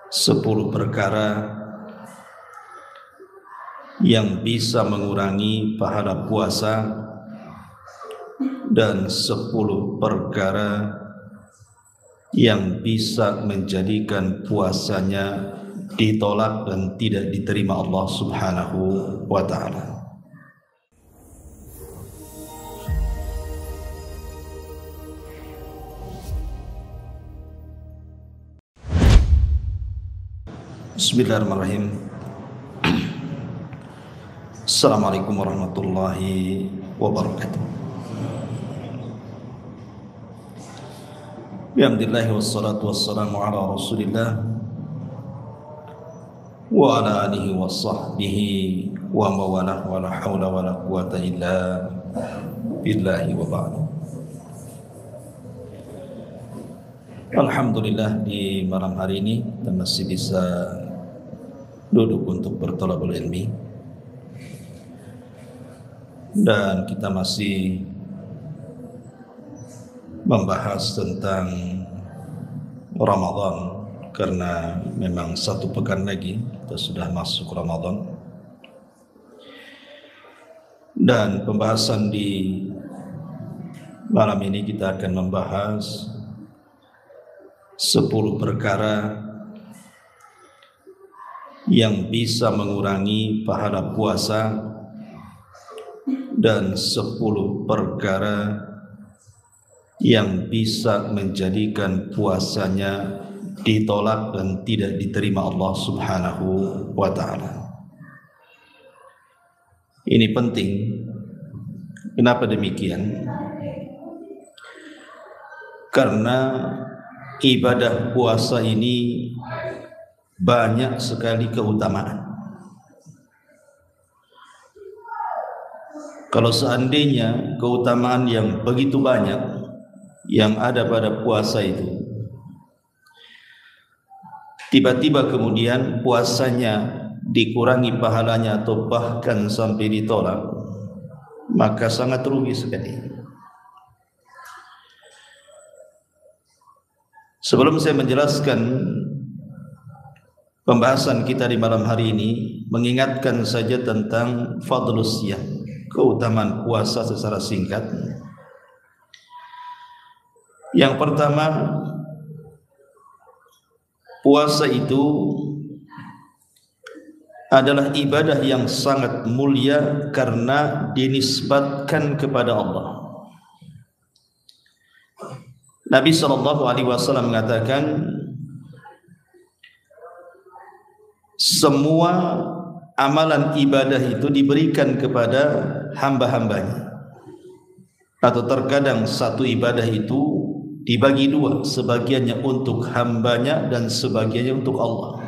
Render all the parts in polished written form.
10 perkara yang bisa mengurangi pahala puasa dan 10 perkara yang bisa menjadikan puasanya ditolak dan tidak diterima Allah Subhanahu wa ta'ala. Bismillahirrahmanirrahim. Assalamualaikum warahmatullahi wabarakatuh. Bihamdillahi wassalatu wassalamu ala rasulillah wa ala alihi wa sahbihi wa mawalah wa la hawla wa la quwata illa billahi wa ba'du. Alhamdulillah, di malam hari ini kita masih bisa duduk untuk berthalabul ilmi, dan kita masih membahas tentang Ramadan, karena memang 1 pekan lagi kita sudah masuk Ramadan. Dan pembahasan di malam ini kita akan membahas 10 perkara yang bisa mengurangi pahala puasa dan 10 perkara yang bisa menjadikan puasanya ditolak dan tidak diterima Allah Subhanahu wa ta'ala. Ini penting. Kenapa demikian? Karena ibadah puasa ini banyak sekali keutamaan. Kalau seandainya keutamaan yang begitu banyak yang ada pada puasa itu, tiba-tiba kemudian puasanya dikurangi pahalanya atau bahkan sampai ditolak, maka sangat rugi sekali. Sebelum saya menjelaskan pembahasan kita di malam hari ini, mengingatkan saja tentang fadlus siyam, keutamaan puasa secara singkat. Yang pertama, puasa itu adalah ibadah yang sangat mulia karena dinisbatkan kepada Allah. Nabi SAW mengatakan, semua amalan ibadah itu diberikan kepada hamba-hambanya, atau terkadang satu ibadah itu dibagi 2, sebagiannya untuk hambanya dan sebagiannya untuk Allah,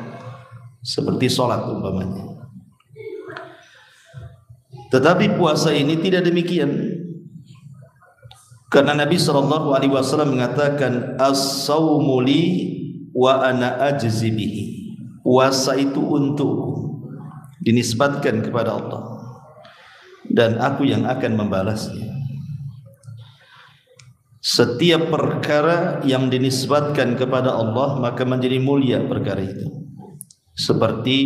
seperti sholat umpamanya. Tetapi puasa ini tidak demikian, karena Nabi SAW mengatakan, as-sawmu li wa ana ajzi bihi. Puasa itu untukku, dinisbatkan kepada Allah, dan aku yang akan membalasnya. Setiap perkara yang dinisbatkan kepada Allah maka menjadi mulia perkara itu. Seperti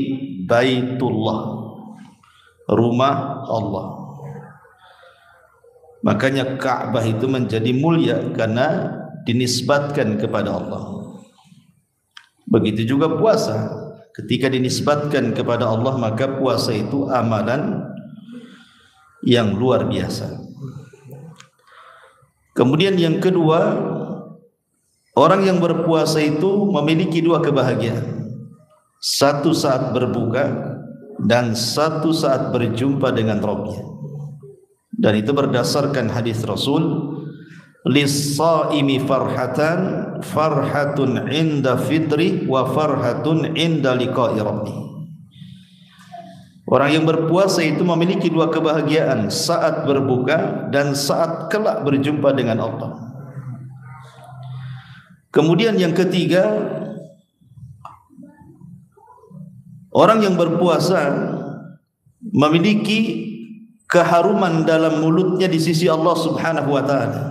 Baitullah, rumah Allah. Makanya Ka'bah itu menjadi mulia karena dinisbatkan kepada Allah. Begitu juga puasa, ketika dinisbatkan kepada Allah maka puasa itu amalan yang luar biasa. Kemudian yang kedua, orang yang berpuasa itu memiliki 2 kebahagiaan. Satu saat berbuka dan satu saat berjumpa dengan Rabbnya. Dan itu berdasarkan hadis Rasul, lis-shaimi farhatan, farhatun inda fitri wa farhatun inda liqa'i rabbih. Orang yang berpuasa itu memiliki 2 kebahagiaan, saat berbuka dan saat kelak berjumpa dengan Allah. Kemudian yang ketiga, orang yang berpuasa memiliki keharuman dalam mulutnya di sisi Allah Subhanahu wa ta'ala,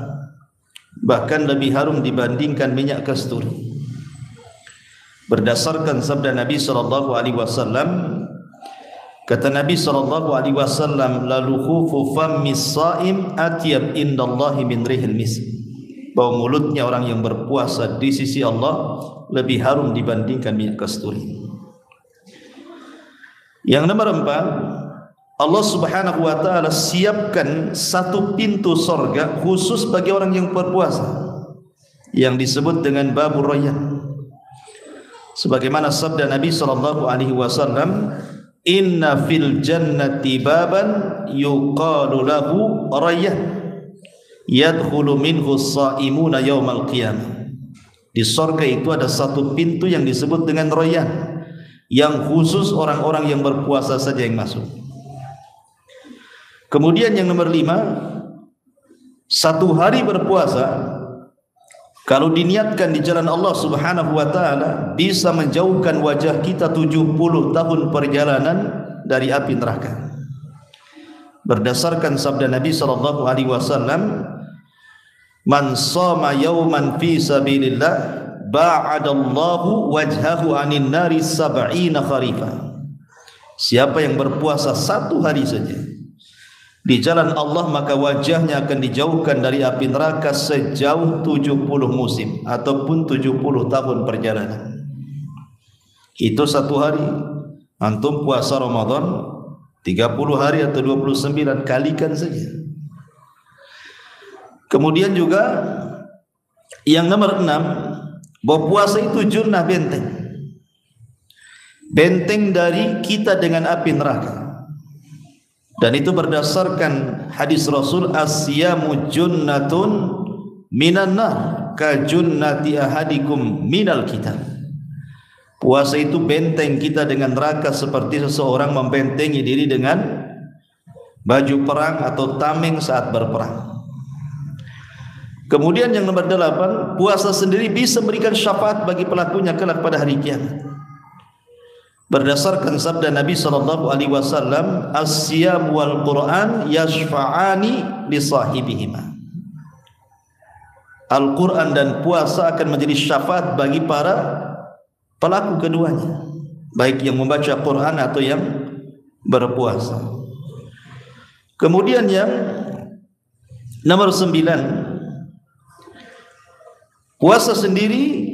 bahkan lebih harum dibandingkan minyak kasturi. Berdasarkan sabda Nabi sallallahu alaihi wasallam, kata Nabi sallallahu alaihi wasallam, laluhufu fammis shaim atyab indallahi min rihil misk. Bau mulutnya orang yang berpuasa di sisi Allah lebih harum dibandingkan minyak kasturi. Yang nomor 4, Allah Subhanahu wa taala siapkan satu pintu sorga khusus bagi orang yang berpuasa, yang disebut dengan babur rayyan. Sebagaimana sabda Nabi sallallahu alaihi wasallam, inna fil jannati baban yuqalu lahu rayyan yadkhulu minhu as-shaimuna yaumal qiyamah. Di sorga itu ada satu pintu yang disebut dengan rayyan, yang khusus orang-orang yang berpuasa saja yang masuk. Kemudian yang nomor 5, satu hari berpuasa kalau diniatkan di jalan Allah Subhanahu wa taala bisa menjauhkan wajah kita 70 tahun perjalanan dari api neraka. Berdasarkan sabda Nabi sallallahu alaihi wasallam, man shoma yauman fi sabilillah ba'adallahu wajhahu 'anil nari 70 kharifa. Siapa yang berpuasa satu hari saja di jalan Allah, maka wajahnya akan dijauhkan dari api neraka sejauh 70 musim ataupun 70 tahun perjalanan. Itu satu hari. Antum puasa Ramadan 30 hari atau 29, kalikan saja. Kemudian juga yang nomor 6, bahwa puasa itu junnah, benteng. Benteng dari kita dengan api neraka. Dan itu berdasarkan hadis Rasul, as-siyamu junnatun minan nar ka junnati ahadikum minal kitab. Puasa itu benteng kita dengan neraka seperti seseorang membentengi diri dengan baju perang atau tameng saat berperang. Kemudian yang nomor 8, puasa sendiri bisa memberikan syafaat bagi pelakunya kelak pada hari kiamat. Berdasarkan sabda Nabi sallallahu alaihi wasallam, as-siyam wal Qur'an yashfa'ani li sahibihima. Al-Qur'an dan puasa akan menjadi syafaat bagi para pelaku keduanya, baik yang membaca Qur'an atau yang berpuasa. Kemudian yang nomor 9, puasa sendiri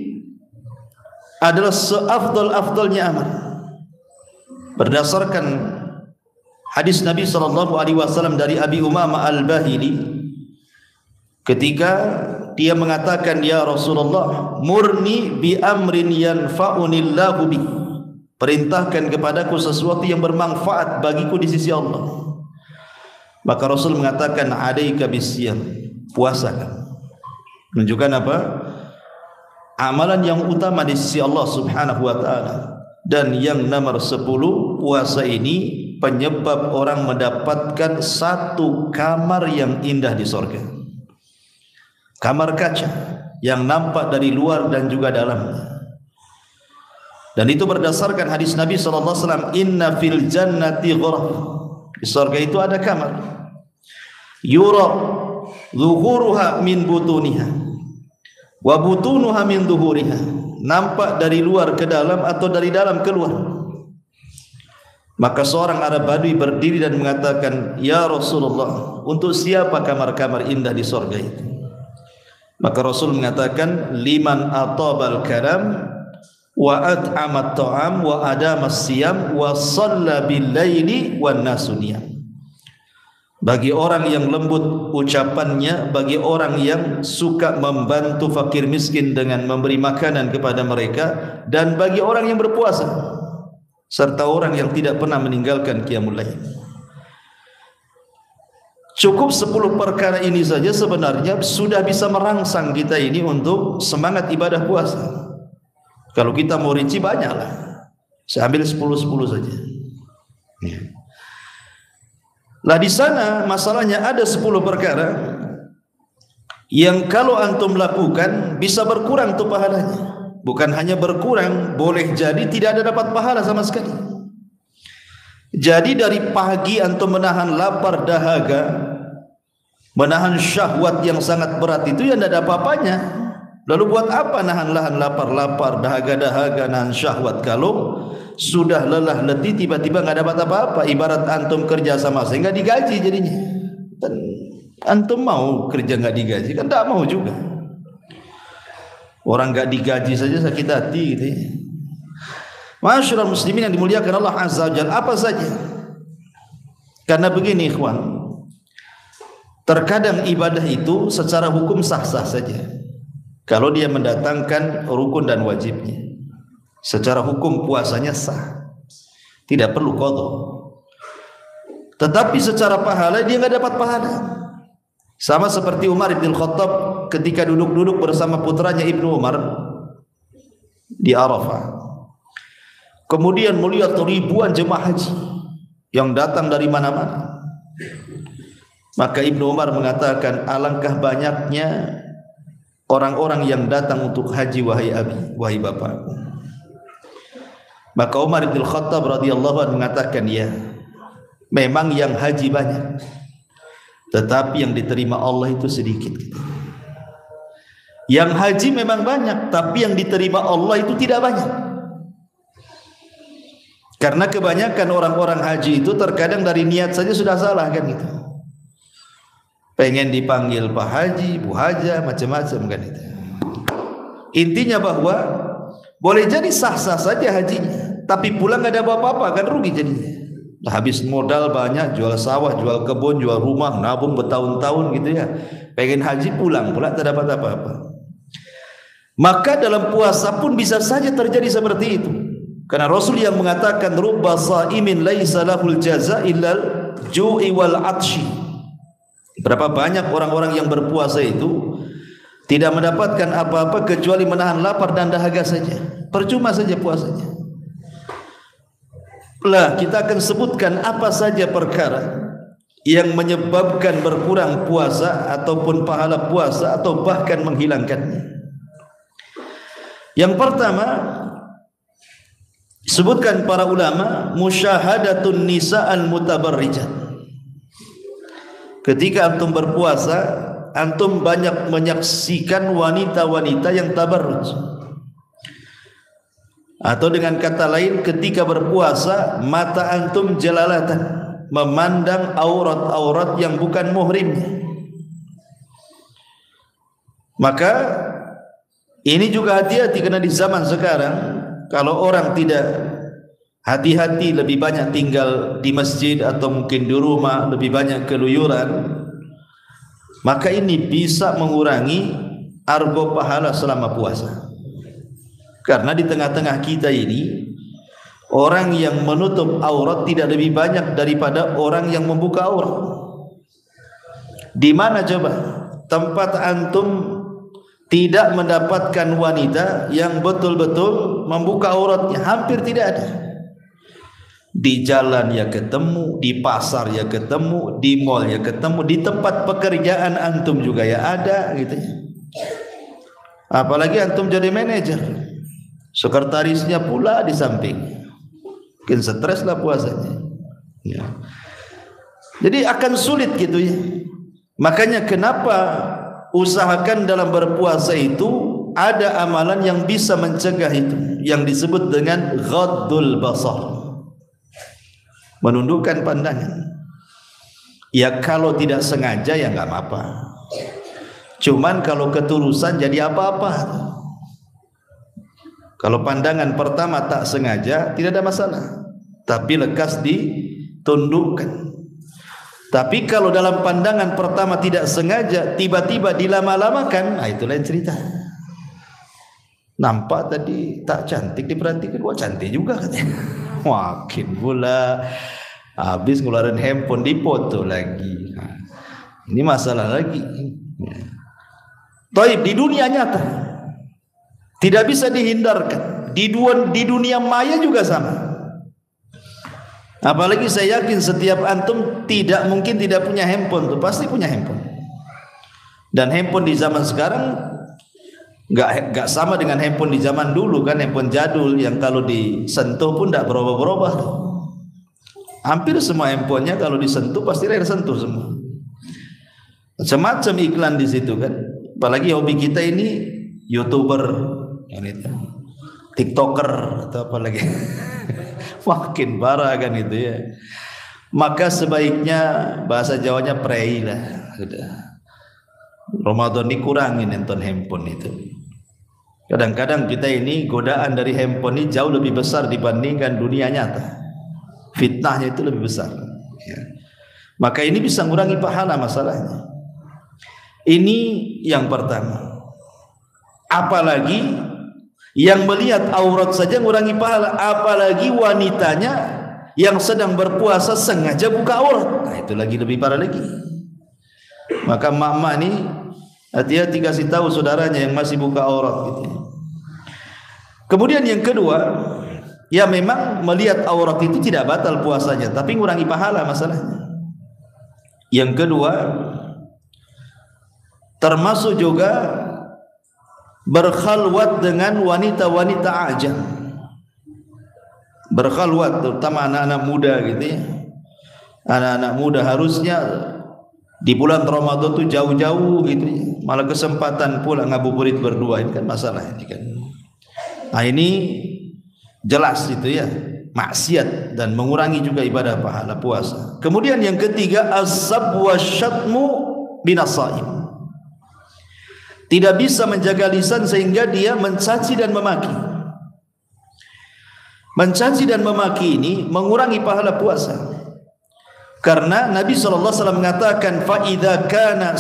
adalah seafdal-afdalnya amal. Berdasarkan hadis Nabi sallallahu alaihi wasallam dari Abi Umamah Al-Bahili, ketika dia mengatakan, ya Rasulullah, murni bi amrin yanfa'unillahu bi, perintahkan kepadaku sesuatu yang bermanfaat bagiku di sisi Allah. Maka Rasul mengatakan, alaika bisyam, puasakan. Menunjukkan apa? Amalan yang utama di sisi Allah Subhanahu wa taala. Dan yang nomor 10, puasa ini penyebab orang mendapatkan satu kamar yang indah di sorga. Kamar kaca yang nampak dari luar dan juga dalamnya. Dan itu berdasarkan hadis Nabi SAW, inna fil jannati ghuraf. Di sorga itu ada kamar. Yura zuhuruha min butuniha wa butunuha min zuhuriha. Nampak dari luar ke dalam atau dari dalam keluar. Maka seorang Arab Badui berdiri dan mengatakan, ya Rasulullah, untuk siapa kamar-kamar indah di sorga itu? Maka Rasul mengatakan, liman atabal kalam wa at'amat ta'am wa adamas siyam wa shalla bil laili wan nasu niyam. Bagi orang yang lembut ucapannya, bagi orang yang suka membantu fakir miskin dengan memberi makanan kepada mereka, dan bagi orang yang berpuasa, serta orang yang tidak pernah meninggalkan qiyamul lail. Cukup 10 perkara ini saja sebenarnya sudah bisa merangsang kita ini untuk semangat ibadah puasa. Kalau kita mau rinci banyaklah. Saya ambil 10 saja. Ya. Lah di sana masalahnya ada 10 perkara yang kalau antum lakukan bisa berkurang tuh pahalanya. Bukan hanya berkurang, boleh jadi tidak ada dapat pahala sama sekali. Jadi dari pagi antum menahan lapar dahaga, menahan syahwat yang sangat berat itu ya tidak ada apa-apanya. Lalu buat apa nahan lapar-lapar, dahaga-dahaga, nahan syahwat kalau sudah lelah letih tiba-tiba nggak dapat apa-apa? Ibarat antum kerja sama saya nggak digaji jadinya. Dan antum mau kerja nggak digaji kan tak mau juga. Orang nggak digaji saja sakit hati gitu ya. Masyaallah muslimin yang dimuliakan Allah Azza wa Jalla, apa saja. Karena begini ikhwan, terkadang ibadah itu secara hukum sah-sah saja kalau dia mendatangkan rukun dan wajibnya. Secara hukum puasanya sah, tidak perlu qadha. Tetapi secara pahala dia nggak dapat pahala. Sama seperti Umar bin Khattab ketika duduk-duduk bersama putranya Ibnu Umar di Arafah. Kemudian melihat ribuan jemaah haji yang datang dari mana-mana. Maka Ibnu Umar mengatakan, alangkah banyaknya orang-orang yang datang untuk haji wahai abi, wahai bapakku. Maka Umar bin Khattab radhiyallahu anhu mengatakan, ya, memang yang haji banyak, tetapi yang diterima Allah itu sedikit. Yang haji memang banyak, tapi yang diterima Allah itu tidak banyak. Karena kebanyakan orang-orang haji itu terkadang dari niat saja sudah salah kan gitu. Pengen dipanggil Pak Haji, Bu Haja, macam-macam kan itu. Intinya bahwa boleh jadi sah-sah saja hajinya, tapi pulang nggak ada apa-apa kan rugi jadinya. Habis modal banyak, jual sawah, jual kebun, jual rumah, nabung bertahun-tahun gitu ya. Pengen haji pulang tak dapat apa-apa. Maka dalam puasa pun bisa saja terjadi seperti itu. Karena Rasul yang mengatakan rubba shaimin laisa lahul jaza illal ju'i wal 'atsyi. Berapa banyak orang-orang yang berpuasa itu tidak mendapatkan apa-apa kecuali menahan lapar dan dahaga saja. Percuma saja puasanya. Lah kita akan sebutkan apa saja perkara yang menyebabkan berkurang puasa ataupun pahala puasa atau bahkan menghilangkannya. Yang pertama sebutkan para ulama, musyahadatun nisa'al mutabarrijat. Ketika antum berpuasa, antum banyak menyaksikan wanita-wanita yang tabarruj. Atau dengan kata lain, ketika berpuasa mata antum jalalatan, memandang aurat-aurat yang bukan muhrimnya. Maka ini juga hati-hati, karena di zaman sekarang kalau orang tidak hati-hati, lebih banyak tinggal di masjid atau mungkin di rumah, lebih banyak keluyuran, maka ini bisa mengurangi argo pahala selama puasa. Karena di tengah-tengah kita ini orang yang menutup aurat tidak lebih banyak daripada orang yang membuka aurat. Di mana coba tempat antum tidak mendapatkan wanita yang betul-betul membuka auratnya? Hampir tidak ada. Di jalan ya ketemu, di pasar ya ketemu, di mall ya ketemu, di tempat pekerjaan antum juga ya ada gitu ya. Apalagi antum jadi manajer, sekretarisnya pula di samping, mungkin stres lah puasanya ya. Jadi akan sulit gitu ya. Makanya kenapa usahakan dalam berpuasa itu ada amalan yang bisa mencegah itu, yang disebut dengan ghaddul basar, menundukkan pandangan. Ya kalau tidak sengaja ya nggak apa-apa. Cuman kalau ketulusan jadi apa-apa. Kalau pandangan pertama tak sengaja tidak ada masalah, tapi lekas ditundukkan. Tapi kalau dalam pandangan pertama tidak sengaja tiba-tiba dilama-lamakan, nah itu lain cerita. Nampak tadi tak cantik, diperhatikan, wah cantik juga katanya. Makin pula habis ngeluarin handphone dipoto lagi. Nah, ini masalah lagi. Taib di dunia nyata tidak bisa dihindarkan. Di dunia maya juga sama. Apalagi saya yakin setiap antum tidak mungkin tidak punya handphone, tuh pasti punya handphone. Dan handphone di zaman sekarang nggak sama dengan handphone di zaman dulu kan, handphone jadul yang kalau disentuh pun tidak berubah-berubah. Hampir semua handphonenya kalau disentuh pasti layar sentuh semua. Macam-macam iklan di situ kan. Apalagi hobi kita ini YouTuber, yang itu, TikToker atau apa lagi. Makin parah kan itu ya. Maka sebaiknya bahasa Jawanya prei lah. Sudah. Ramadan ini kurangin nonton handphone itu. Kadang-kadang kita ini godaan dari handphone ini jauh lebih besar dibandingkan dunia nyata. Fitnahnya itu lebih besar. Ya. Maka ini bisa mengurangi pahala masalahnya. Ini yang pertama. Apalagi yang melihat aurat saja mengurangi pahala, apalagi wanitanya yang sedang berpuasa sengaja buka aurat. Nah, itu lagi lebih parah lagi. Maka mak-mak ini hati-hati kasih tahu saudaranya yang masih buka aurat gitu. Kemudian yang kedua, ya memang melihat aurat itu tidak batal puasanya, tapi mengurangi pahala masalahnya. Yang kedua, termasuk juga berkhalwat dengan wanita-wanita ajam. Berkhalwat terutama anak-anak muda gitu ya. Anak-anak muda harusnya di bulan Ramadan tuh jauh-jauh gitu ya. Malah kesempatan pula ngabuburit berdua, ini kan masalah ini kan. Nah ini jelas itu ya, maksiat dan mengurangi juga ibadah pahala puasa. Kemudian yang ketiga, az-zab wasyatmu binasaim. Tidak bisa menjaga lisan sehingga dia mencaci dan memaki. Mencaci dan memaki ini mengurangi pahala puasa. Karena Nabi SAW mengatakan fa idza kana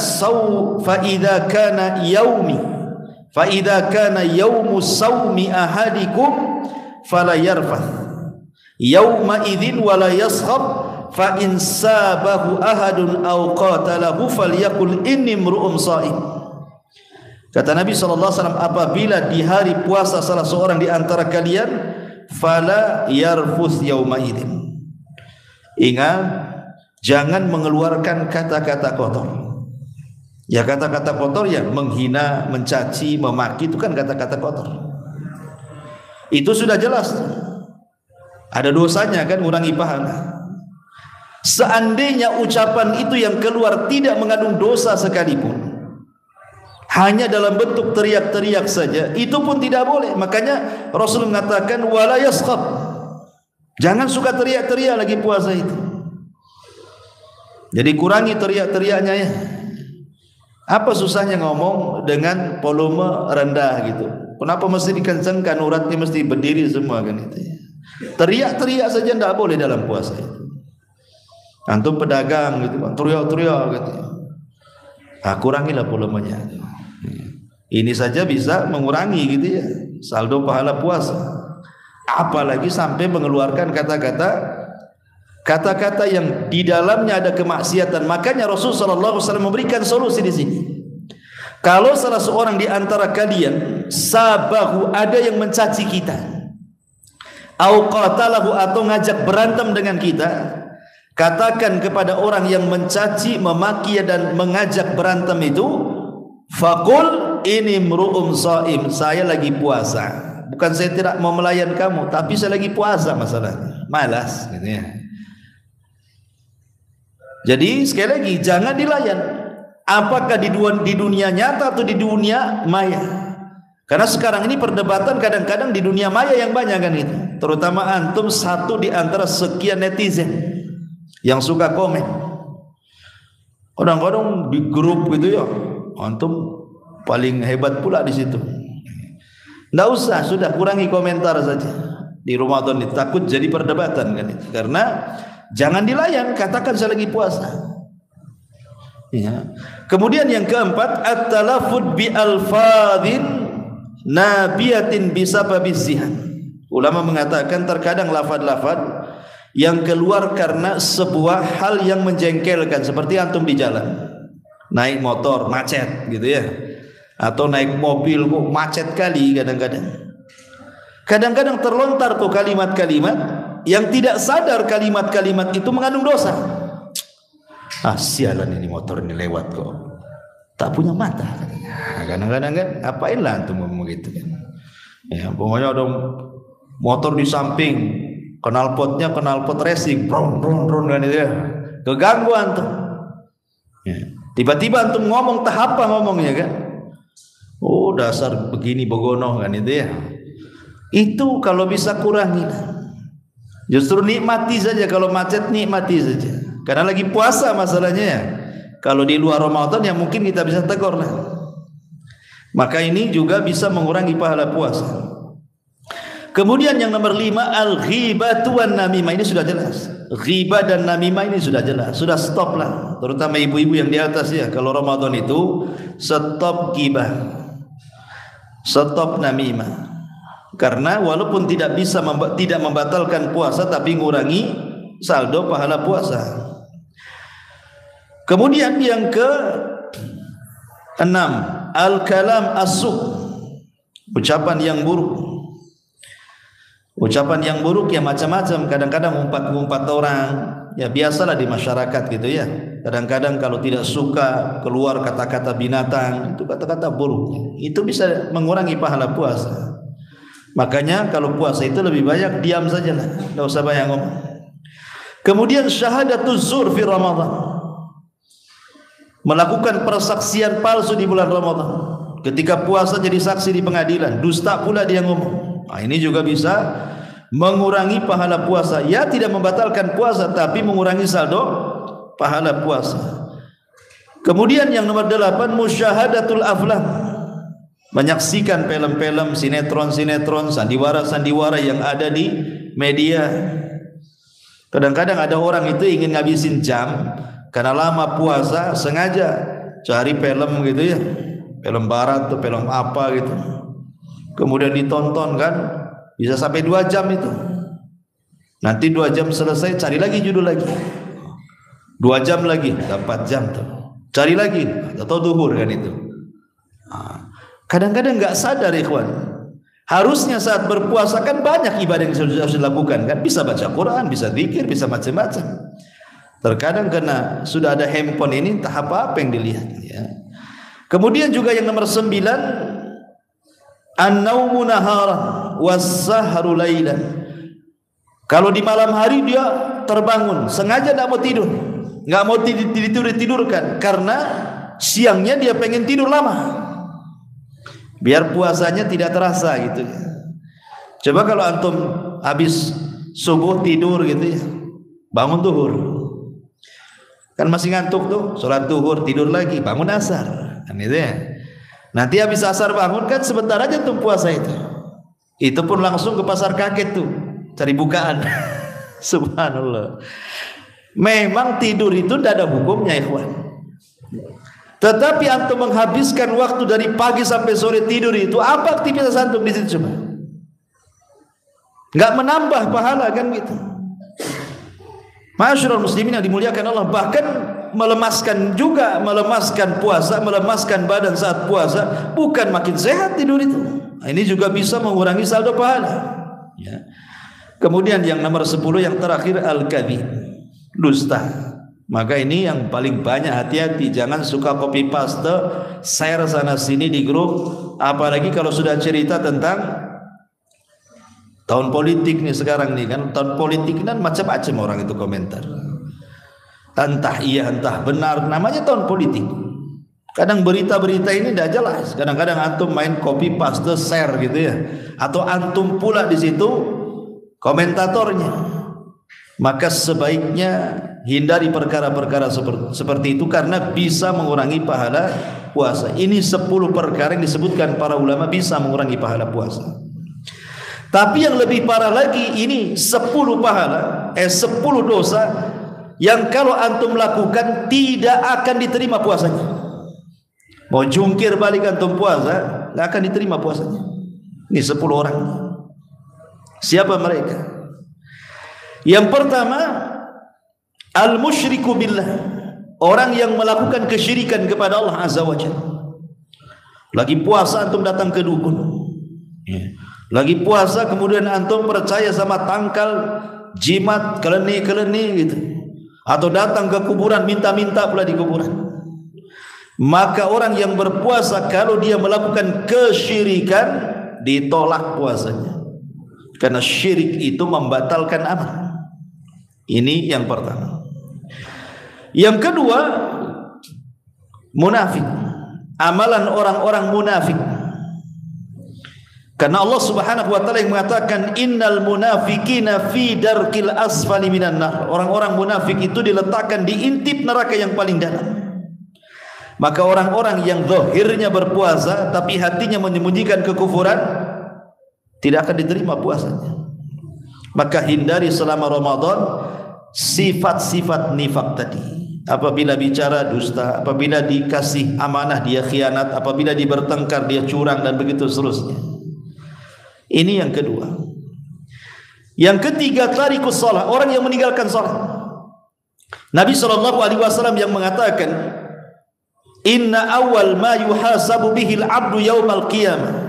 yaumu saumi ahadikum fala yarfath yauma idzin wala yaskhab fa in sabahu ahadun aw qatalahu falyaqul inni imru'un sha'im. Kata Nabi SAW, apabila di hari puasa salah seorang di antara kalian, fala yarfuth yauma idzin. Ingat, jangan mengeluarkan kata-kata kotor. Ya kata-kata kotor ya menghina, mencaci, memaki itu kan kata-kata kotor. Itu sudah jelas. Ada dosanya kan, mengurangi pahala. Seandainya ucapan itu yang keluar tidak mengandung dosa sekalipun, hanya dalam bentuk teriak-teriak saja, itu pun tidak boleh. Makanya Rasul mengatakan wala yaskhab. Jangan suka teriak-teriak lagi puasa itu. Jadi kurangi teriak-teriaknya ya. Apa susahnya ngomong dengan volume rendah gitu? Kenapa mesti dikencangkan, uratnya mesti berdiri semua kan itu. Teriak-teriak saja tidak boleh dalam puasa itu. Antum pedagang gitu, teriak-teriak gitu. Nah, kurangilah volumenya. Ini saja bisa mengurangi gitu ya saldo pahala puasa. Apalagi sampai mengeluarkan kata-kata yang di dalamnya ada kemaksiatan. Makanya Rasulullah SAW memberikan solusi di sini. Kalau salah seorang di antara kalian sabahu, ada yang mencaci kita, au qatalahu, atau ngajak berantem dengan kita, katakan kepada orang yang mencaci, memaki dan mengajak berantem itu, faqul ini mru'um shaim, saya lagi puasa. Bukan saya tidak mau melayan kamu, tapi saya lagi puasa masalahnya. Malas gitu ya. Jadi sekali lagi jangan dilayan. Apakah di dunia nyata atau di dunia maya? Karena sekarang ini perdebatan kadang-kadang di dunia maya yang banyak kan itu. Terutama antum satu di antara sekian netizen yang suka komen. Kadang-kadang di grup gitu ya, antum paling hebat pula di situ. Tidak usah, sudah kurangi komentar saja di Ramadan ini, takut jadi perdebatan kan itu. Karena jangan dilayan, katakan saya lagi puasa. Ya. Kemudian yang keempat, at-talafud bi alfadhin nabiyatin bisababiz zihan. Ulama mengatakan terkadang lafad-lafad yang keluar karena sebuah hal yang menjengkelkan, seperti antum di jalan naik motor macet gitu ya, atau naik mobil kok macet kali. Kadang-kadang terlontar tuh kalimat-kalimat yang tidak sadar kalimat-kalimat itu mengandung dosa. Ah sialan, ini motor ini lewat kok, tak punya mata. Kadang-kadang kan apain lah antum ngomong gitu kan. Ya pokoknya ada motor di samping, knalpotnya knalpot racing, bron kan itu ya, keganggu antum. Ya. Tiba-tiba antum ngomong tak apa ngomongnya kan. Oh dasar begini begono kan itu ya. Itu kalau bisa kurangi. Justru nikmati saja, kalau macet nikmati saja. Karena lagi puasa masalahnya ya. Kalau di luar Ramadan ya mungkin kita bisa tegur lah. Maka ini juga bisa mengurangi pahala puasa. Kemudian yang nomor 5, al-ghibatu wan namimah. Ini sudah jelas. Ghibah dan namimah ini sudah jelas. Sudah stop lah. Terutama ibu-ibu yang di atas ya. Kalau Ramadan itu stop ghibah, stop namimah. Karena walaupun tidak bisa tidak membatalkan puasa, tapi mengurangi saldo pahala puasa. Kemudian yang ke-6, al-kalam as-su', ucapan yang buruk. Ucapan yang buruk ya macam-macam. Kadang-kadang umpat-umpat orang, ya biasalah di masyarakat gitu ya. Kadang-kadang kalau tidak suka keluar kata-kata binatang, itu kata-kata buruk. Itu bisa mengurangi pahala puasa. Makanya kalau puasa itu lebih banyak diam sajalah, tidak usah banyak ngomong. Kemudian syahadatuz zur fi Ramadan, melakukan persaksian palsu di bulan Ramadan. Ketika puasa jadi saksi di pengadilan, dusta pula dia ngomong. Nah, ini juga bisa mengurangi pahala puasa. Ya tidak membatalkan puasa, tapi mengurangi saldo pahala puasa. Kemudian yang nomor 8, musyahadatul aflam, menyaksikan film-film, sinetron-sinetron, sandiwara-sandiwara yang ada di media. Kadang-kadang ada orang itu ingin ngabisin jam karena lama puasa, sengaja cari film gitu ya, film barat atau film apa gitu, kemudian ditonton kan, bisa sampai 2 jam itu. Nanti 2 jam selesai, cari lagi judul lagi, 2 jam lagi, 4 jam tuh, cari lagi, atau duhur kan itu. Kadang-kadang nggak sadar ikhwan, harusnya saat berpuasa kan banyak ibadah yang harus dilakukan kan, bisa baca Quran, bisa zikir, bisa macam-macam. Terkadang karena sudah ada handphone ini, entah apa yang dilihat ya. Kemudian juga yang nomor 9, an-naumu naharan was-sahru lailan. Kalau di malam hari dia terbangun, sengaja tidak mau tidur, nggak mau tidurkan karena siangnya dia pengen tidur lama, biar puasanya tidak terasa gitu. Coba kalau antum habis subuh tidur gitu ya, bangun zuhur, kan masih ngantuk tuh, sholat zuhur tidur lagi, bangun asar kan gitu ya. Nanti habis asar bangun kan sebentar aja tuh puasa itu pun langsung ke pasar kaget tuh cari bukaan. Subhanallah. Memang tidur itu tidak ada hukumnya ikhwan, tetapi antum menghabiskan waktu dari pagi sampai sore tidur itu, apa aktivitas antum di situ coba? Enggak menambah pahala kan gitu. Masyarul muslimin yang dimuliakan Allah, bahkan melemaskan puasa, melemaskan badan saat puasa, bukan makin sehat tidur itu. Nah, ini juga bisa mengurangi saldo pahala ya. Kemudian yang nomor 10 yang terakhir, al-kadhib, dusta. Maka ini yang paling banyak, hati-hati, jangan suka copy paste, share sana sini di grup, apalagi kalau sudah cerita tentang tahun politik nih sekarang nih kan, tahun politik kan macam-macam orang itu komentar. Entah iya entah benar, namanya tahun politik. Kadang berita-berita ini tidak jelas, kadang-kadang antum main copy paste share gitu ya, atau antum pula di situ komentatornya. Maka sebaiknya hindari perkara-perkara seperti itu karena bisa mengurangi pahala puasa. Ini 10 perkara yang disebutkan para ulama bisa mengurangi pahala puasa. Tapi yang lebih parah lagi, ini 10 dosa yang kalau antum lakukan tidak akan diterima puasanya. Mau jungkir balik antum puasa, tidak akan diterima puasanya. Ini 10 orang. Siapa mereka? Yang pertama, al-musyriku billah, orang yang melakukan kesyirikan kepada Allah Azza wa Jalla. Lagi puasa antum datang ke dukun ya. Lagi puasa kemudian antum percaya sama tangkal, jimat, keleni gitu, atau datang ke kuburan minta-minta pula di kuburan. Maka orang yang berpuasa kalau dia melakukan kesyirikan, ditolak puasanya, karena syirik itu membatalkan amal. Ini yang pertama. Yang kedua, munafik. amalan orang-orang munafik. Karena Allah Subhanahu wa taala yang mengatakan innal munafiqina fi darkil asfali minan nar. Orang-orang munafik itu diletakkan di intip neraka yang paling dalam. Maka orang-orang yang zahirnya berpuasa tapi hatinya menyembunyikan kekufuran tidak akan diterima puasanya. Maka hindari selama Ramadan sifat-sifat nifak tadi. Apabila bicara dusta, apabila dikasih amanah dia khianat, apabila bertengkar dia curang dan begitu seterusnya. Ini yang kedua. Yang ketiga, tarikus shalah, orang yang meninggalkan salat. Nabi SAW yang mengatakan, inna awal ma yuhasabu bihil abdu yaumal qiyamah.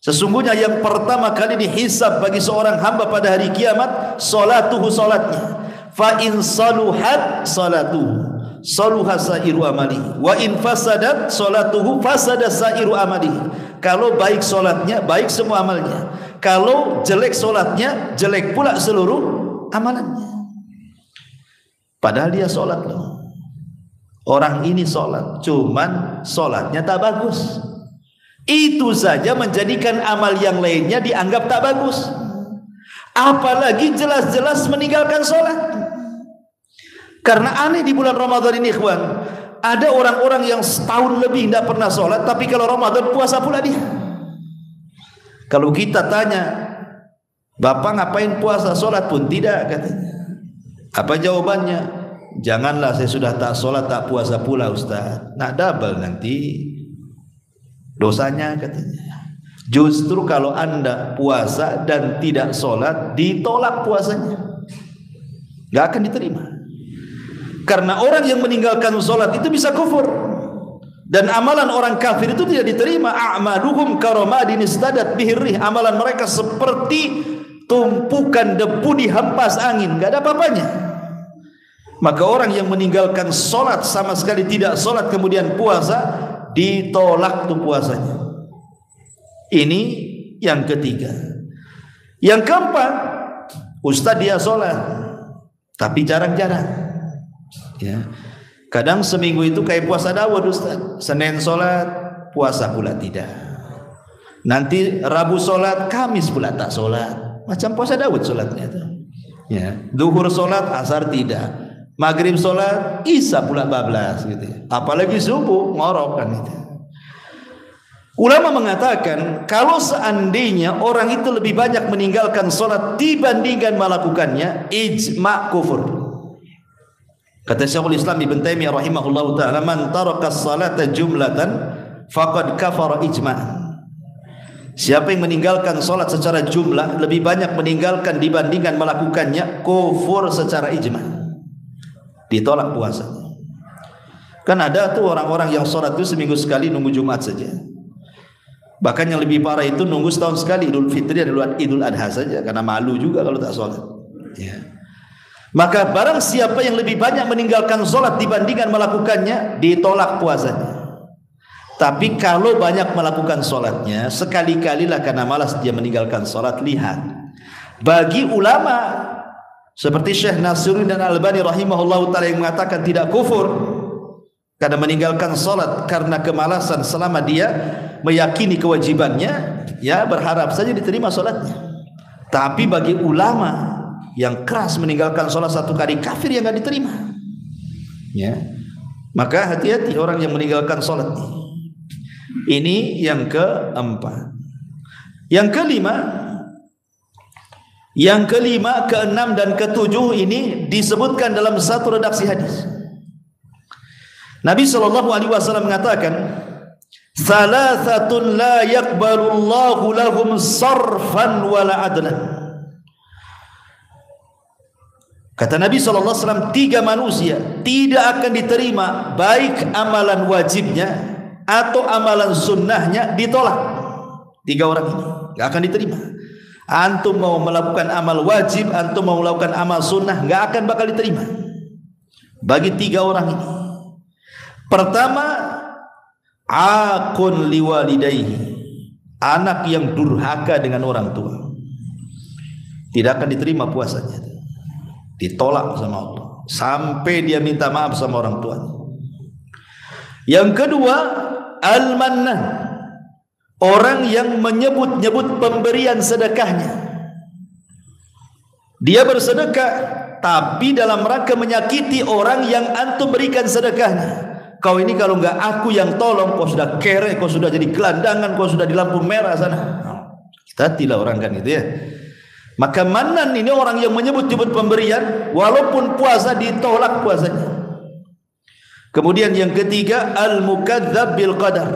Sesungguhnya yang pertama kali dihisab bagi seorang hamba pada hari kiamat salatuhu, salatnya. Fa in saluhat salatuhu saluha sairu amali wa in fasadat salatuhu fasada sairu amali. Kalau baik solatnya, baik semua amalnya. Kalau jelek solatnya, jelek pula seluruh amalannya. Padahal dia solat loh. Orang ini solat, cuman solatnya tak bagus. Itu saja menjadikan amal yang lainnya dianggap tak bagus. Apalagi jelas-jelas meninggalkan solat. Karena aneh di bulan Ramadan ini, ikhwan. Ada orang-orang yang setahun lebih tidak pernah sholat, tapi kalau Ramadan puasa pula dia. Kalau kita tanya, Bapak ngapain puasa? Sholat pun tidak, katanya. Apa jawabannya? Janganlah, saya sudah tak sholat tak puasa pula, Ustaz. Nak double nanti dosanya, katanya. Justru kalau Anda puasa dan tidak sholat, ditolak puasanya, gak akan diterima. Karena orang yang meninggalkan sholat itu bisa kufur, dan amalan orang kafir itu tidak diterima. A'maluhum karamadin istadat bihirrih. Amalan mereka seperti tumpukan debu dihempas angin, gak ada apa-apanya. Maka orang yang meninggalkan sholat sama sekali tidak sholat kemudian puasa, ditolak tuh puasanya. Ini yang ketiga. Yang keempat, Ustaz dia sholat tapi jarang-jarang. Ya. Kadang seminggu itu kayak puasa Daud, Ustaz. Senin sholat, puasa pula tidak. Nanti Rabu sholat, Kamis pula tak sholat. Macam puasa Daud sholatnya itu. Ya. Zuhur sholat, asar tidak. Maghrib sholat, isya pula bablas gitu. Apalagi subuh ngorok kan itu. Ulama mengatakan kalau seandainya orang itu lebih banyak meninggalkan sholat dibandingkan melakukannya, ijma' kufur. Kata Syekhul Islam Ibn Taimiyah rahimahullahu ta'ala, man taraka salata jumlatan faqad kafara ijma'an. Siapa yang meninggalkan salat secara jumlah, lebih banyak meninggalkan dibandingkan melakukannya, kufur secara ijma'. Ditolak puasanya. Kan ada tuh orang-orang yang salat itu seminggu sekali, nunggu Jumat saja. Bahkan yang lebih parah itu nunggu setahun sekali, Idul Fitri dan Idul Adha saja, karena malu juga kalau tak salat. Ya. Maka barang siapa yang lebih banyak meninggalkan sholat dibandingkan melakukannya, ditolak puasanya. Tapi kalau banyak melakukan sholatnya, sekali-kalilah karena malas dia meninggalkan sholat. Lihat, bagi ulama seperti Syekh Nasiruddin dan Albani rahimahullahu ta'ala yang mengatakan tidak kufur karena meninggalkan sholat karena kemalasan, selama dia meyakini kewajibannya, ya berharap saja diterima sholatnya. Tapi bagi ulama yang keras meninggalkan sholat satu kali kafir yang gak diterima, ya. Maka hati-hati orang yang meninggalkan sholat. Ini yang keempat. Yang kelima, keenam dan ketujuh ini disebutkan dalam satu redaksi hadis. Nabi SAW mengatakan, salasatun la yakbalullahu lahum sarfan wala adlan. Kata Nabi SAW, 3 manusia tidak akan diterima, baik amalan wajibnya atau amalan sunnahnya ditolak. 3 orang ini gak akan diterima. Antum mau melakukan amal wajib, antum mau melakukan amal sunnah, gak akan bakal diterima bagi 3 orang ini. Pertama, aqun liwalidayhi, anak yang durhaka dengan orang tua, tidak akan diterima puasanya. Ditolak sama Allah sampai dia minta maaf sama orang tuanya. Yang kedua, al-mannan, orang yang menyebut-nyebut pemberian sedekahnya. Dia bersedekah tapi dalam rangka menyakiti orang yang antum berikan sedekahnya. Kau ini kalau enggak aku yang tolong, kau sudah kere, kau sudah jadi gelandangan, kau sudah di lampu merah sana. Kita tidak orang kan gitu ya. Maka mannan ini orang yang menyebut-nyebut pemberian walaupun puasa ditolak puasanya. Kemudian yang ketiga, al-mukadzdzab bil qadar,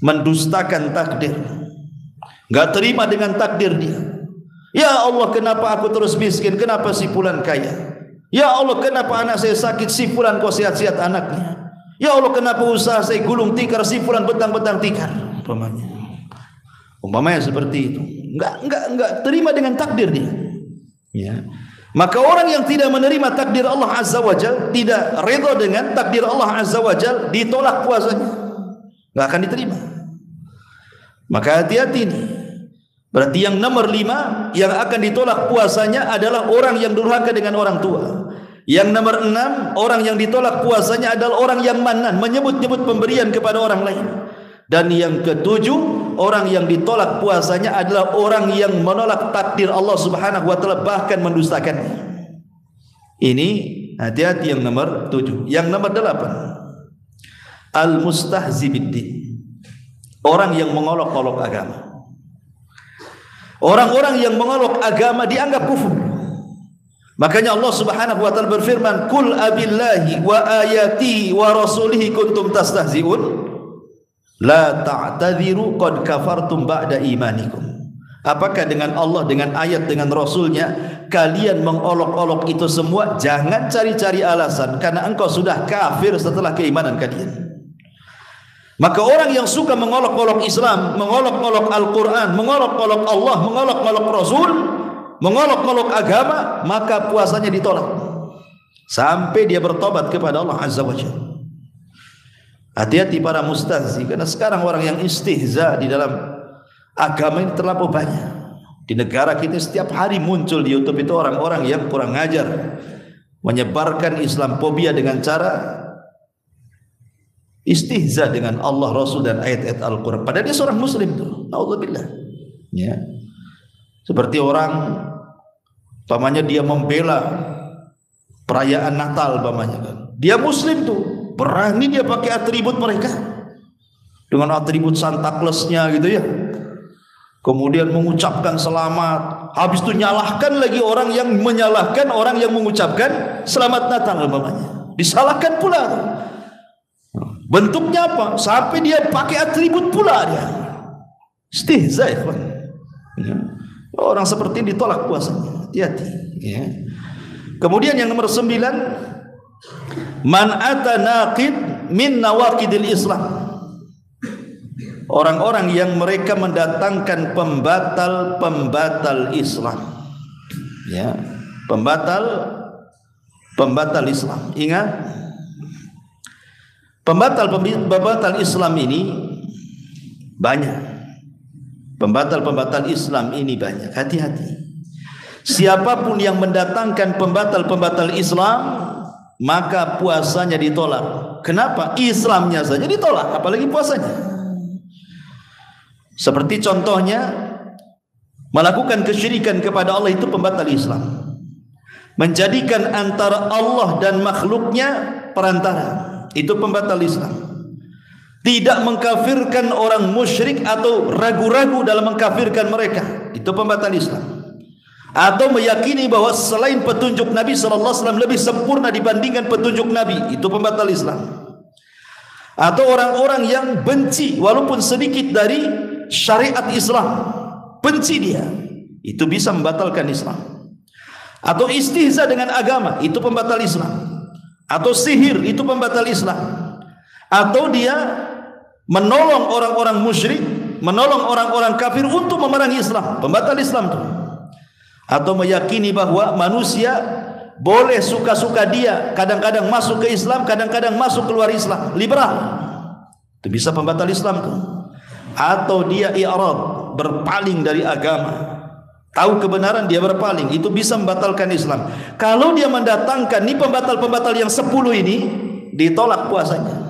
mendustakan takdir. Enggak terima dengan takdir dia. Ya Allah, kenapa aku terus miskin? Kenapa si fulan kaya? Ya Allah, kenapa anak saya sakit? Si fulan kok sehat-sehat anaknya. Ya Allah, kenapa usaha saya gulung tikar? Si fulan betang-betang tikar. Umpamanya seperti itu. Enggak terima dengan takdir dia. Ya. Maka orang yang tidak menerima takdir Allah Azza wa Jalla, tidak redha dengan takdir Allah Azza wa Jalla, ditolak puasanya, enggak akan diterima. Maka hati-hati nih. Berarti yang nomor 5 yang akan ditolak puasanya adalah orang yang durhaka dengan orang tua. Yang nomor 6, orang yang ditolak puasanya adalah orang yang mannan, menyebut-nyebut pemberian kepada orang lain. Dan yang ketujuh, orang yang ditolak puasanya adalah orang yang menolak takdir Allah Subhanahu wa taala, bahkan mendustakannya. Ini hati-hati yang nomor 7. Yang nomor 8, al-mustahzi biddin, orang yang mengolok-olok agama. Orang-orang yang mengolok agama dianggap kufur. Makanya Allah Subhanahu wa taala berfirman, "Qul abillahi wa ayati wa rasulihi kuntum tastahzi'un la ta'tadhiru qad kafartum ba'da imanikum." Apakah dengan Allah, dengan ayat, dengan Rasulnya kalian mengolok-olok itu semua? Jangan cari-cari alasan, karena engkau sudah kafir setelah keimanan kalian. Maka orang yang suka mengolok-olok Islam, mengolok-olok Al-Quran, mengolok-olok Allah, mengolok-olok Rasul, mengolok-olok agama, maka puasanya ditolak sampai dia bertobat kepada Allah Azza wa Jalla. Hati-hati para mustahzi, karena sekarang orang yang istihza di dalam agama ini terlalu banyak. Di negara kita setiap hari muncul di YouTube itu orang-orang yang kurang ajar, menyebarkan Islamophobia dengan cara istihza dengan Allah, Rasul dan ayat-ayat Al-Quran. Padahal dia seorang muslim tuh. Na'udzubillah. Ya. Seperti orang pamannya dia membela perayaan Natal pamannya kan. Dia muslim tuh. Berani dia pakai atribut mereka. Dengan atribut Santa Claus-nya gitu ya. Kemudian mengucapkan selamat. Habis itu nyalahkan lagi orang yang menyalahkan orang yang mengucapkan selamat Natal pamannya. Disalahkan pula tuh. Bentuknya apa? Sampai dia pakai atribut pula dia. Istihza ya, ya. Orang seperti ini ditolak puasanya. Hati-hati ya. Kemudian yang nomor 9, man ata naqid min nawaqidil Islam, orang-orang yang mereka mendatangkan pembatal-pembatal Islam. Ya, pembatal Islam. Ingat, pembatal Islam ini banyak. Pembatal-pembatal Islam ini banyak. Hati-hati. Siapapun yang mendatangkan pembatal-pembatal Islam, maka puasanya ditolak. Kenapa? Islamnya saja ditolak, apalagi puasanya. Seperti contohnya, melakukan kesyirikan kepada Allah itu pembatal Islam. Menjadikan antara Allah dan makhluknya perantara, itu pembatal Islam. Tidak mengkafirkan orang musyrik atau ragu-ragu dalam mengkafirkan mereka, itu pembatal Islam. Atau meyakini bahwa selain petunjuk Nabi SAW lebih sempurna dibandingkan petunjuk Nabi, itu pembatal Islam. Atau orang-orang yang benci walaupun sedikit dari syariat Islam, benci dia, itu bisa membatalkan Islam. Atau istihza dengan agama, itu pembatal Islam. Atau sihir, itu pembatal Islam. Atau dia menolong orang-orang musyrik, menolong orang-orang kafir untuk memerangi Islam, pembatal Islam itu. Atau meyakini bahwa manusia boleh suka-suka dia, kadang-kadang masuk ke Islam, kadang-kadang masuk keluar Islam, liberal, itu bisa pembatal Islam itu. Atau dia i'rad, berpaling dari agama, tahu kebenaran dia berpaling, itu bisa membatalkan Islam. Kalau dia mendatangkan ini pembatal-pembatal yang 10 ini, ditolak puasanya.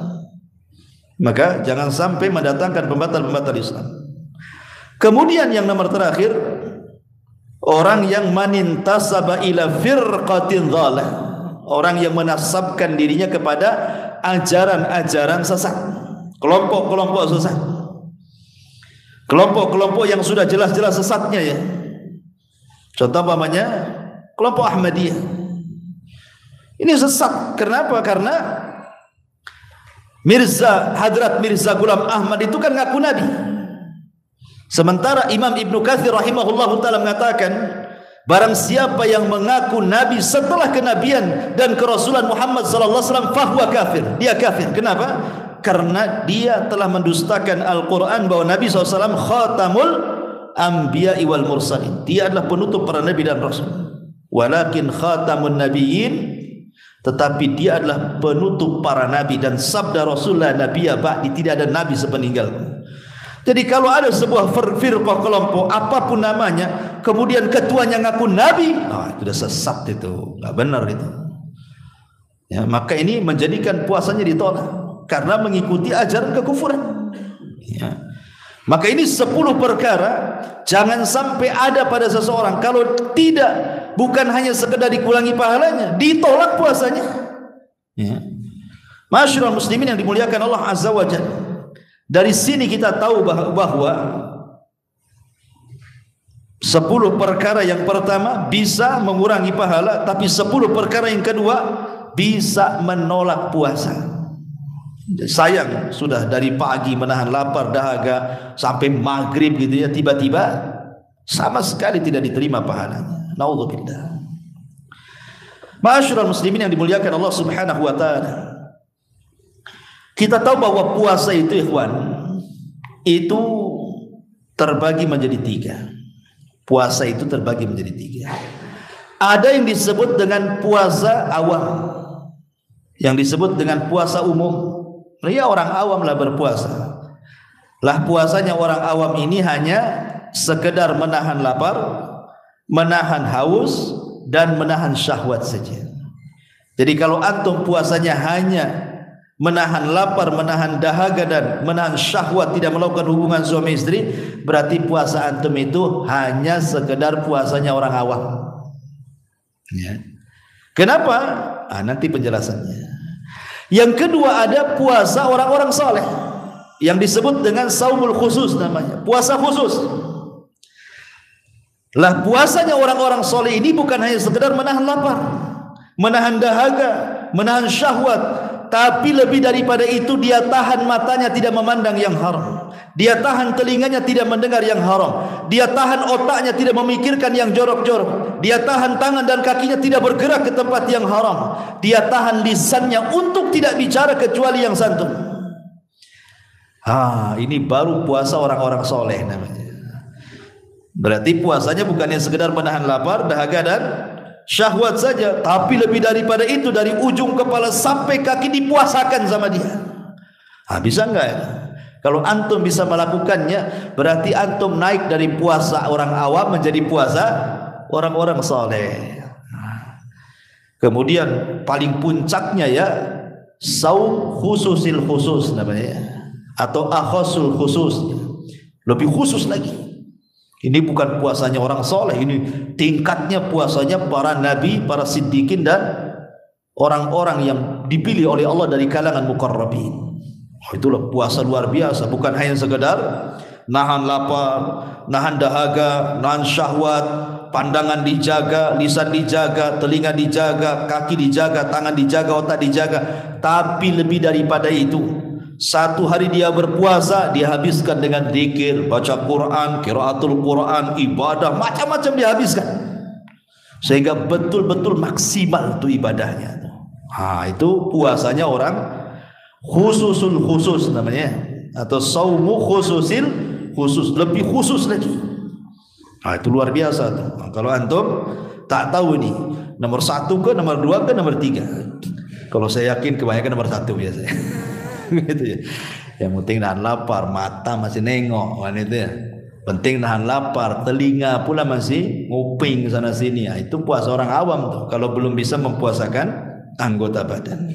Maka jangan sampai mendatangkan pembatal-pembatal Islam. Kemudian yang nomor terakhir, orang yang manintasaba ila firqatin dhalah, orang yang menasabkan dirinya kepada ajaran-ajaran sesat, kelompok-kelompok sesat, kelompok-kelompok yang sudah jelas-jelas sesatnya ya. Contoh umpamanya kelompok Ahmadiyah. Ini sesat. Kenapa? Karena Hadrat Mirza Ghulam Ahmad itu kan ngaku nabi. Sementara Imam Ibnu Katsir rahimahullahu taala mengatakan, barang siapa yang mengaku nabi setelah kenabian dan kerasulan Muhammad sallallahu alaihi wasallam fahuwa kafir. Dia kafir. Kenapa? Karena dia telah mendustakan Al-Qur'an bahwa Nabi SAW khatamul anbiya'i wal mursalin. Dia adalah penutup para nabi dan rasul. Walakin khatamun nabiyyin, tetapi dia adalah penutup para nabi, dan sabda Rasulullah nabiyya ba'di, tidak ada nabi sepeninggalku. Jadi kalau ada sebuah firqah kelompok apapun namanya, kemudian ketuanya ngaku nabi, itu sudah sesat, itu enggak benar itu. Ya, maka ini menjadikan puasanya ditolak karena mengikuti ajaran kekufuran. Ya. Maka ini 10 perkara jangan sampai ada pada seseorang. Kalau tidak, bukan hanya sekedar dikurangi pahalanya, ditolak puasanya. Ya. Masyarul muslimin yang dimuliakan Allah Azza wa Jalla. Dari sini kita tahu bahwa 10 perkara yang pertama bisa mengurangi pahala, tapi 10 perkara yang kedua bisa menolak puasa. Sayang, sudah dari pagi menahan lapar dahaga sampai maghrib gitu ya, tiba-tiba sama sekali tidak diterima pahalanya. Naudzubillah. Ma'asyiral muslimin yang dimuliakan Allah Subhanahu wa taala. Kita tahu bahwa puasa itu ikhwan, itu terbagi menjadi 3. Puasa itu terbagi menjadi 3. Ada yang disebut dengan puasa awam, yang disebut dengan puasa umum. Ya, orang awam lah berpuasa. Lah puasanya orang awam ini hanya sekedar menahan lapar, menahan haus, dan menahan syahwat saja. Jadi kalau antum puasanya hanya menahan lapar, menahan dahaga, dan menahan syahwat, tidak melakukan hubungan suami istri, berarti puasa antum itu hanya sekedar puasanya orang awam. Ya. Kenapa? Nanti penjelasannya. Yang kedua, ada puasa orang-orang saleh yang disebut dengan saumul khusus, namanya puasa khusus. Lah puasanya orang-orang saleh ini bukan hanya sekedar menahan lapar, menahan dahaga, menahan syahwat, tapi lebih daripada itu dia tahan matanya tidak memandang yang haram, dia tahan telinganya tidak mendengar yang haram, dia tahan otaknya tidak memikirkan yang jorok-jorok, dia tahan tangan dan kakinya tidak bergerak ke tempat yang haram, dia tahan lisannya untuk tidak bicara kecuali yang santun. Ini baru puasa orang-orang soleh namanya. Berarti puasanya bukannya sekedar menahan lapar, dahaga, dan syahwat saja, tapi lebih daripada itu, dari ujung kepala sampai kaki dipuasakan sama dia. Bisa enggak ya? Kalau antum bisa melakukannya, berarti antum naik dari puasa orang awam menjadi puasa orang-orang saleh. Kemudian paling puncaknya ya saum khususil khusus namanya, atau akhasul khusus, lebih khusus lagi. Ini bukan puasanya orang soleh, ini tingkatnya puasanya para nabi, para siddiqin, dan orang-orang yang dipilih oleh Allah dari kalangan muqarrabin. Itulah puasa luar biasa, bukan hanya sekedar nahan lapar, nahan dahaga, nahan syahwat, pandangan dijaga, lisan dijaga, telinga dijaga, kaki dijaga, tangan dijaga, otak dijaga, tapi lebih daripada itu. Satu hari dia berpuasa, dia habiskan dengan zikir, baca Quran, qiraatul Quran, ibadah, macam-macam dia habiskan, sehingga betul-betul maksimal itu ibadahnya. Itu puasanya orang khususul khusus namanya, atau saumu khususil khusus, lebih khusus lagi. Itu luar biasa tuh. Kalau antum tak tahu ini nomor 1 ke nomor 2 ke nomor 3. Kalau saya yakin kebanyakan nomor 1 biasanya. Gitu ya. Yang penting nahan lapar, mata masih nengok kan itu ya. Penting nahan lapar, telinga pula masih nguping sana sini. Itu puasa orang awam tuh, kalau belum bisa mempuasakan anggota badan.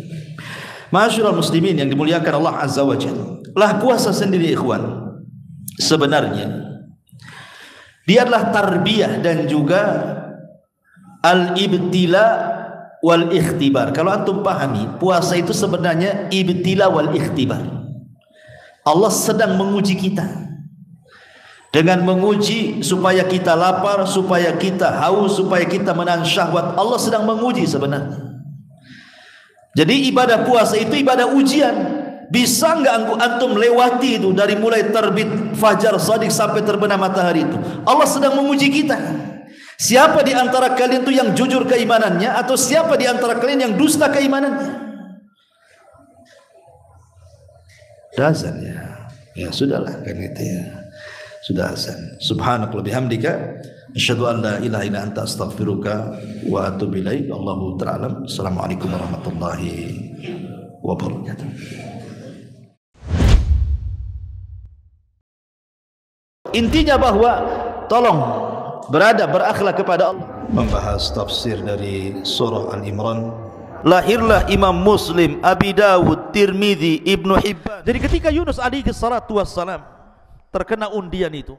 Ma'asyiral muslimin yang dimuliakan Allah Azza wa Jalla, lah puasa sendiri ikhwan, sebenarnya dia adalah tarbiyah dan juga al-ibtila wal ikhtibar. Kalau antum pahami, puasa itu sebenarnya ibtila wal ikhtibar. Allah sedang menguji kita dengan menguji supaya kita lapar, supaya kita haus, supaya kita menahan syahwat. Allah sedang menguji sebenarnya. Jadi ibadah puasa itu ibadah ujian. Bisa enggak antum lewati itu dari mulai terbit fajar shadiq sampai terbenam matahari itu? Allah sedang menguji kita. Siapa di antara kalian itu yang jujur keimanannya, atau siapa di antara kalian yang dusta keimanannya? Azan ya. Ya sudahlah kan itu ya. Sudah azan. Subhanakallah bihamdika asyhadu an la ilaha illa anta astaghfiruka wa atubu ilaik. Allahu ta'ala. Assalamualaikum warahmatullahi wabarakatuh. Intinya bahwa tolong berakhlak kepada Allah. Membahas tafsir dari surah Al-Imran. Lahirlah Imam Muslim, Abi Dawud, Tirmidzi, Ibnu Hibban. Jadi ketika Yunus alaihi salatu wassalam terkena undian itu,